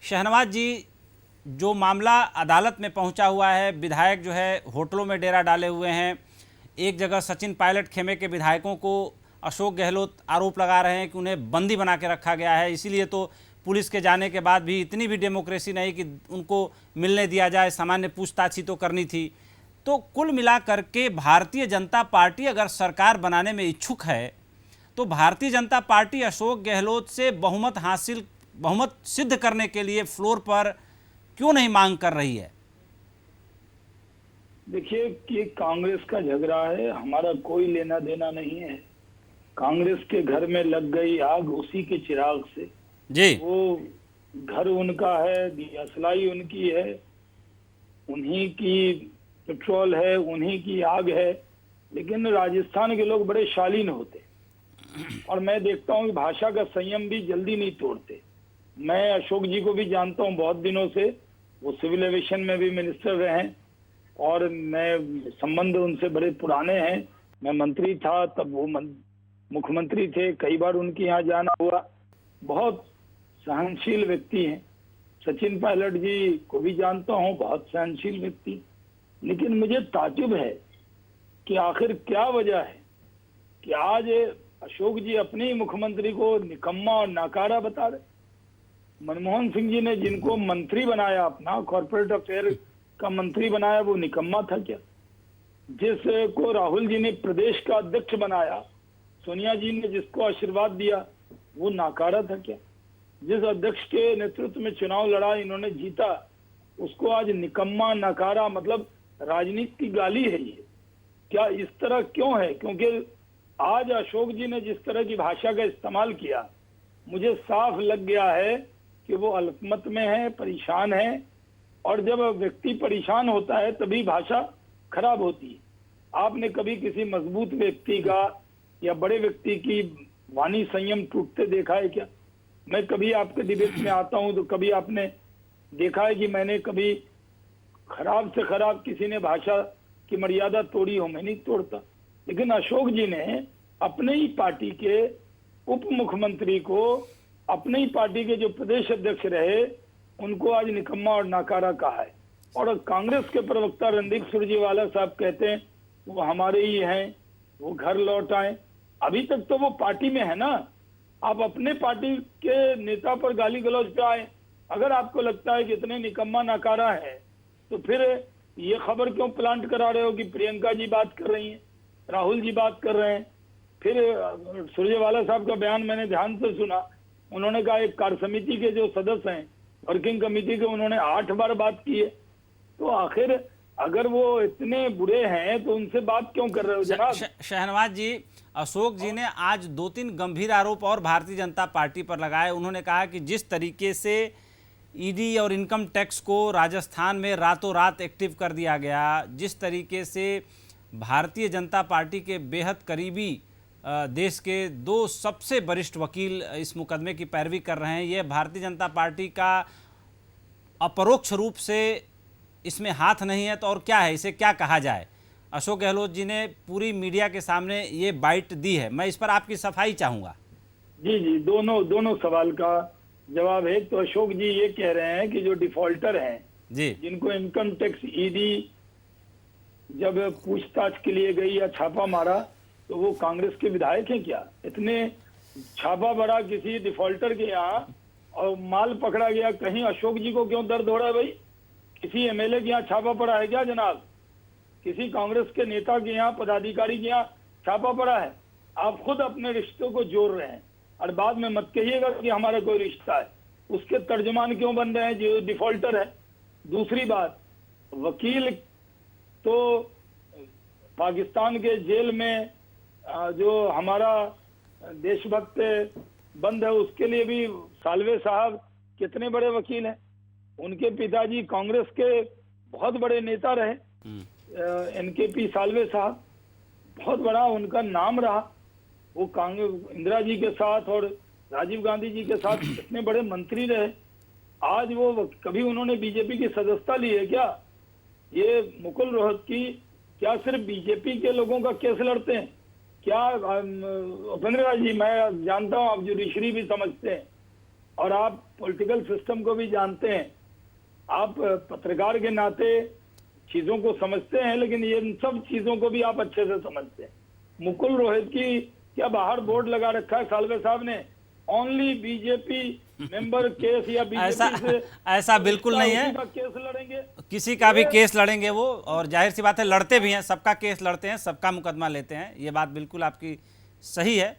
शहनवाज जी, जो मामला अदालत में पहुंचा हुआ है, विधायक जो है होटलों में डेरा डाले हुए हैं। एक जगह सचिन पायलट खेमे के विधायकों को अशोक गहलोत आरोप लगा रहे हैं कि उन्हें बंदी बना के रखा गया है, इसीलिए तो पुलिस के जाने के बाद भी इतनी भी डेमोक्रेसी नहीं कि उनको मिलने दिया जाए, सामान्य पूछताछ ही तो करनी थी। तो कुल मिलाकर के भारतीय जनता पार्टी अगर सरकार बनाने में इच्छुक है तो भारतीय जनता पार्टी अशोक गहलोत से बहुमत सिद्ध करने के लिए फ्लोर पर क्यों नहीं मांग कर रही है? देखिए कि कांग्रेस का झगड़ा है, हमारा कोई लेना देना नहीं है। कांग्रेस के घर में लग गई आग उसी के चिराग से जी। वो घर उनका है, दियासलाई उनकी है, उन्हीं की पेट्रोल है, उन्हीं की आग है। लेकिन राजस्थान के लोग बड़े शालीन होते और मैं देखता हूँ कि भाषा का संयम भी जल्दी नहीं तोड़ते। मैं अशोक जी को भी जानता हूँ बहुत दिनों से, वो सिविल एविएशन में भी मिनिस्टर रहे हैं और मैं संबंध उनसे बड़े पुराने हैं। मैं मंत्री था तब वो मुख्यमंत्री थे, कई बार उनके यहाँ जाना हुआ। बहुत सहनशील व्यक्ति हैं। सचिन पायलट जी को भी जानता हूँ, बहुत सहनशील व्यक्ति। लेकिन मुझे ताज्जुब है कि आखिर क्या वजह है कि आज अशोक जी अपने ही मुख्यमंत्री को निकम्मा और नाकारा बता रहे। मनमोहन सिंह जी ने जिनको मंत्री बनाया, अपना कॉर्पोरेट अफेयर का मंत्री बनाया, वो निकम्मा था क्या? जिसको राहुल जी ने प्रदेश का अध्यक्ष बनाया, सोनिया जी ने जिसको आशीर्वाद दिया, वो नाकारा था क्या? जिस अध्यक्ष के नेतृत्व में चुनाव लड़ा, इन्होंने जीता, उसको आज निकम्मा नाकारा, मतलब राजनीति की गाली है ये। क्या इस तरह क्यों है? क्योंकि आज अशोक जी ने जिस तरह की भाषा का इस्तेमाल किया, मुझे साफ लग गया है कि वो अल्पमत में है, परेशान है। और जब व्यक्ति परेशान होता है तभी भाषा खराब होती है। आपने कभी किसी मजबूत व्यक्ति का या बड़े व्यक्ति की वाणी संयम टूटते देखा है क्या? मैं कभी आपके डिबेट में आता हूं तो कभी आपने देखा है कि मैंने कभी खराब से खराब किसी ने भाषा की मर्यादा तोड़ी हो? मैं नहीं तोड़ता। लेकिन अशोक जी ने अपने ही पार्टी के उप मुख्यमंत्री को, अपने ही पार्टी के जो प्रदेश अध्यक्ष रहे, उनको आज निकम्मा और नाकारा कहा है। और कांग्रेस के प्रवक्ता रणदीप सुरजेवाला साहब कहते हैं वो हमारे ही हैं, वो घर लौट आए। अभी तक तो वो पार्टी में है ना। आप अपने पार्टी के नेता पर गाली गलौज पे आए। अगर आपको लगता है कि इतने निकम्मा नाकारा है तो फिर ये खबर क्यों प्लांट करा रहे हो कि प्रियंका जी बात कर रही हैं, राहुल जी बात कर रहे हैं? फिर सुरजेवाला साहब का बयान मैंने ध्यान से सुना। उन्होंने कहा एक कार्य समिति के जो सदस्य हैं, वर्किंग कमेटी के, उन्होंने 8 बार बात की है। तो आखिर अगर वो इतने बुरे हैं तो उनसे बात क्यों कर रहे हो जनाब? शहनवाज जी, अशोक जी ने आज 2-3 गंभीर आरोप और भारतीय जनता पार्टी पर लगाए। उन्होंने कहा कि जिस तरीके से ईडी और इनकम टैक्स को राजस्थान में रातों रात एक्टिव कर दिया गया, जिस तरीके से भारतीय जनता पार्टी के बेहद करीबी देश के 2 सबसे वरिष्ठ वकील इस मुकदमे की पैरवी कर रहे हैं, ये भारतीय जनता पार्टी का अपरोक्ष रूप से इसमें हाथ नहीं है तो और क्या है? इसे क्या कहा जाए? अशोक गहलोत जी ने पूरी मीडिया के सामने ये बाइट दी है। मैं इस पर आपकी सफाई चाहूँगा। जी जी, दोनों सवाल का जवाब है। तो अशोक जी ये कह रहे हैं कि जो डिफॉल्टर हैं जी, जिनको इनकम टैक्स ईडी जब पूछताछ के लिए गई या छापा मारा तो वो कांग्रेस के विधायक हैं क्या? इतने छापा पड़ा किसी डिफॉल्टर के यहाँ और माल पकड़ा गया, कहीं अशोक जी को क्यों दर्द हो रहा है भाई? किसी एमएलए के यहाँ छापा पड़ा है क्या जनाब? किसी कांग्रेस के नेता के यहाँ, पदाधिकारी के यहाँ छापा पड़ा है? आप खुद अपने रिश्तों को जोड़ रहे हैं और बाद में मत कहिएगा कि हमारा कोई रिश्ता है। उसके तर्जमान क्यों बन रहे हैं जो डिफॉल्टर है? दूसरी बात, वकील तो पाकिस्तान के जेल में जो हमारा देशभक्त बंद है, उसके लिए भी सालवे साहब कितने बड़े वकील हैं। उनके पिताजी कांग्रेस के बहुत बड़े नेता रहे, एनकेपी सालवे साहब, बहुत बड़ा उनका नाम रहा। वो कांग्रेस इंदिरा जी के साथ और राजीव गांधी जी के साथ कितने बड़े मंत्री रहे। आज वो कभी उन्होंने बीजेपी की सदस्यता ली है क्या? ये मुकुल रोहतगी क्या सिर्फ बीजेपी के लोगों का केस लड़ते हैं क्या? उपेंद्र राज जी, मैं जानता हूँ आप जुडिशरी भी समझते हैं, और आप पॉलिटिकल सिस्टम को भी जानते हैं, आप पत्रकार के नाते चीजों को समझते हैं, लेकिन ये इन सब चीजों को भी आप अच्छे से समझते हैं। मुकुल रोहित की क्या बाहर बोर्ड लगा रखा है सालवे साहब ने, ओनली बीजेपी मेंबर केस, या बीजेपी से ऐसा बिल्कुल नहीं है, केस लड़ेंगे, किसी का भी केस लड़ेंगे वो, और जाहिर सी बात है लड़ते भी हैं, सबका केस लड़ते हैं, सबका मुकदमा लेते हैं, ये बात बिल्कुल आपकी सही है।